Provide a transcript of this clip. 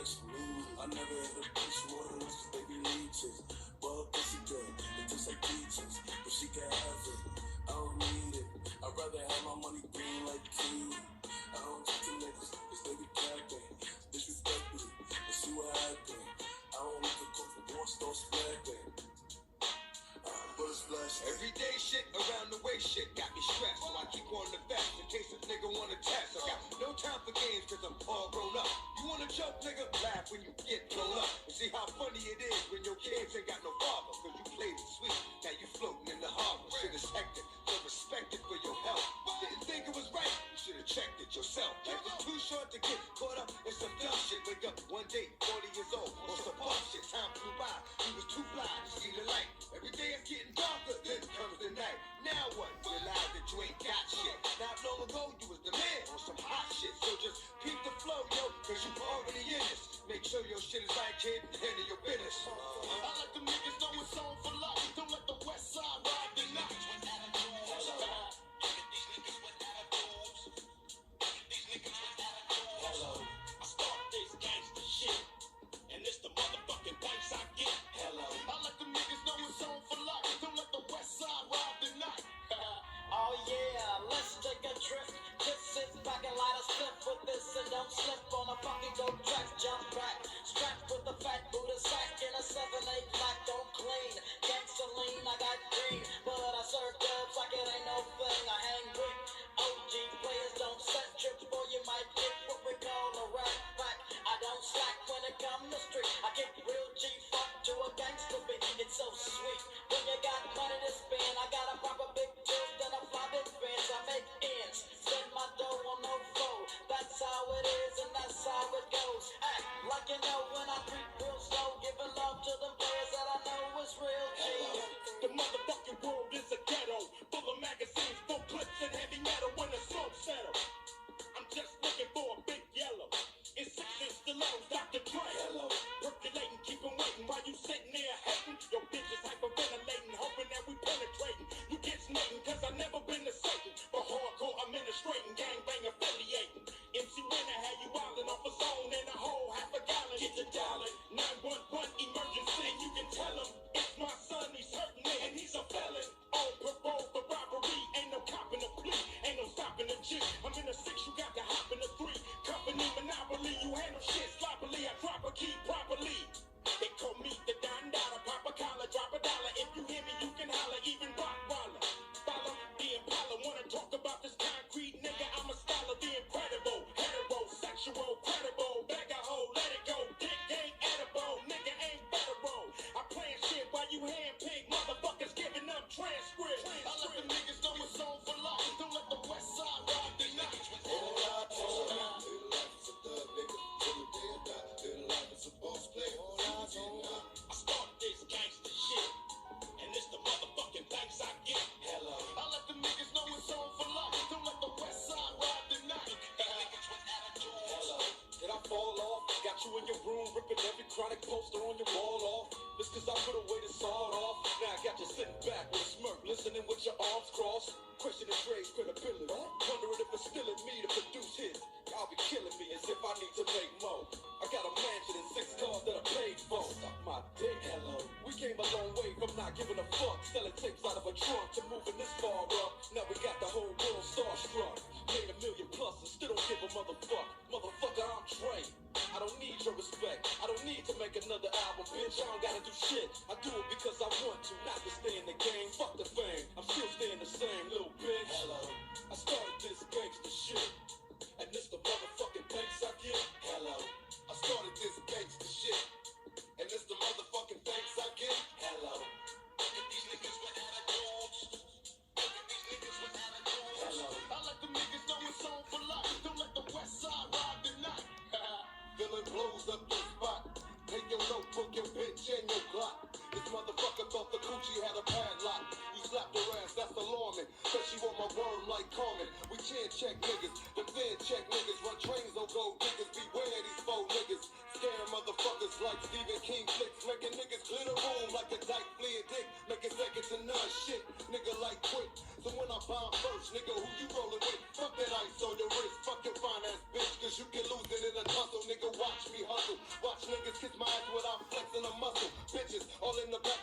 like some noodles. I never had a bitch water unless they be leeches. Bug pussy good, it tastes like peaches. But she can have it, I don't need it. I'd rather have my money green like kiwi. I don't talk to niggas, cause they be capping. Disrespect me, let's see what happens. I don't like the cook for boss, don't splapping. Everyday shit around the way shit got me stressed, so I keep on the vest in case a nigga wanna test. I got no time for games cause I'm all grown up. You wanna joke, nigga? Laugh when you get blown up. And see how funny it is when your kids ain't got no father, cause you played it sweet, now you floating in the harbor. Shit is hectic, so respect it for your health. Didn't think it was right, you should've checked it yourself. Life is too short to get caught up in some dumb shit. Wake up one day, 40 years old, on some bum shit. Time flew by, you was too blind to see the light. Every day it's getting darker, then comes the night. Now what? Realize that you ain't got shit. Not long ago, you was the man on some hot shit. So just keep the flow, yo, cause you already in this. Make sure your shit is right, kid, and handle your business. I let them niggas know it's on for life. Don't let the west side ride the night. Hello. I start this gangster shit, and it's the motherfucking thanks I get. Hello. I let them niggas know it's on for life. Don't let the west side ride the night. Oh yeah, let's take a trip. Just sit back and light a slip with this and don't slip on a fucking go track. Jump back, strapped with a fat Buddha sack in a 7-8 black, don't clean. Gangsta lean, I got green, but I serve dubs like it ain't no thing. I hang with OG players, don't set trips, boy you might get what we call a rat pack. I don't slack when it comes to street. I get real G-fuck to a gangsta beat. It's so sweet when you got money to spend. I got a proper big tilt and a fly big fence. I make ends, spend my dough on no foe. That's how it is and that's how it goes. Act like you know when I creep real slow, giving love to them players that I know is real G. The motherfucking world is a ghetto, full of magazines, full clips and heavy metal when the smoke settle. I'm just looking for a big yellow. It's 6-inch stilettos, Dr. Dre. Hello. Percolating, keep 'em waiting while you sitting there hating. Your bitch is hyperventilating, hoping that we penetrating. You get snating, cause I never been to Satan. For hardcore administrating, gangbang affiliating. MC Renner had you wildin' off a zone and a whole half a gallon. Get the dialing, 911 emergency. And you can tell him, it's my son, he's hurting me, and he's a felon. On parole for robbery, ain't no copping a plea, ain't no stopping a G. I'm in a 6, you got to hop in a 3. Company monopoly, you handle shit sloppily, I drop a key properly. They call me the Don Dada, pop a collar, drop a dollar. If you hear me, you can holler, even Rottweiler. Follow the Impala, wanna talk about this concrete nigga, I'm a scholar, the incredible, heterosexual, credible, bag a hoe, let it go, dick ain't edible, nigga ain't federal. I plan shit while you handpick, motherfuckers giving up transcripts. I let the niggas know it's on for life, don't let the west side ride the night. I start this gangster shit, and it's the motherfucking thanks I get. Hello. I let the niggas know it's on for life. Don't let the west side ride the night. Hello. Did I fall off? Got you in your room, ripping every chronic poster on your wall off. Just cause I put away the sawed off. Now I got you sitting back with a smirk, listening with your arms crossed. Questioning Dre's credibility. Wondering if it's still in me to produce hits. Y'all be killing me as if I need to make more. I got a mansion and 6 cars that I paid for. Suck my dick. Hello. We came a long way from not giving a fuck. Selling tapes out of a trunk to moving this far up. Now we got the whole world starstruck. Made $1 million plus and still don't give a motherfuck. Motherfucker, I'm Dre. I don't need your respect. I don't need to make another album, bitch. I don't gotta do shit. I do it because I want to, not to stay in the game. Fuck the fame. I'm still staying the same, little bitch. Hello. I started this gangster shit, and this the motherfucking thanks I get. Hello. I started this gangster shit, and this the motherfucking thanks I get. Hello. Look at these niggas with attitudes. Look at these niggas with attitudes. Hello. I let the niggas know it's on for life. Don't let the west side ride the night. Feeling blows up the spot. Take your notebook, your bitch, and your Glock. This motherfucker thought the coochie had a padlock. You slapped her ass, that's alarming. Said she want my worm like Carmen. We chin check niggas, the fin check niggas. Run trains on gold niggas, beware these faux niggas. Scaring motherfuckers like Stephen King flicks. Making niggas clear the room like a dyke fleeing dick. Making seconds to none shit, nigga like quick. So when I bomb first, nigga, who you rolling with? Fuck that ice on your wrist, fuck your fine ass bitch. Cause you can lose it in a tussle, nigga, watch me hustle. Watch niggas kiss my ass without flexing a muscle. Bitches all in the back,